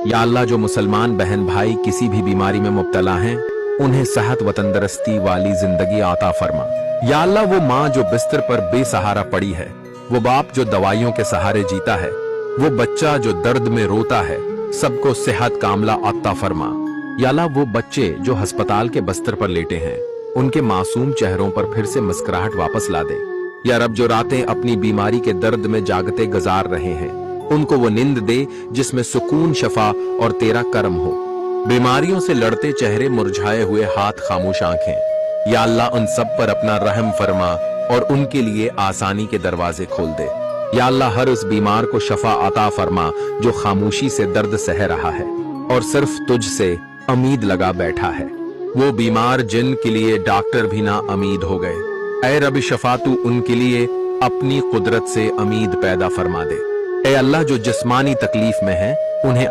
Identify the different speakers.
Speaker 1: या अल्लाह, जो मुसलमान बहन भाई किसी भी बीमारी में मुब्तला हैं, उन्हें सेहत व तंदुरुस्ती वाली जिंदगी आता फरमा। या अल्लाह, वो माँ जो बिस्तर पर बेसहारा पड़ी है, वो बाप जो दवाइयों के सहारे जीता है, वो बच्चा जो दर्द में रोता है, सबको सेहत कामला अता फरमा। या अल्लाह, वो बच्चे जो अस्पताल के बिस्तर पर लेटे हैं, उनके मासूम चेहरों पर फिर से मुस्कुराहट वापस ला दे। या रब, जो रातें अपनी बीमारी के दर्द में जागते गुजार रहे हैं, उनको वो नींद दे जिसमें सुकून, शफा और तेरा करम हो। बीमारियों से लड़ते चेहरे, मुरझाए हुए हाथ, खामोश आंखें, या अल्लाह, उन सब पर अपना रहम फरमा और उनके लिए आसानी के दरवाजे खोल दे। या अल्लाह, हर उस बीमार को शफा अता फरमा जो खामोशी से दर्द सह रहा है और सिर्फ तुझ से उम्मीद लगा बैठा है। वो बीमार जिन के लिए डॉक्टर भी ना उम्मीद हो गए, ऐ रब शफा, तू उनके लिए अपनी कुदरत से उम्मीद पैदा फरमा दे। ऐ अल्लाह, जो जिस्मानी तकलीफ में है, उन्हें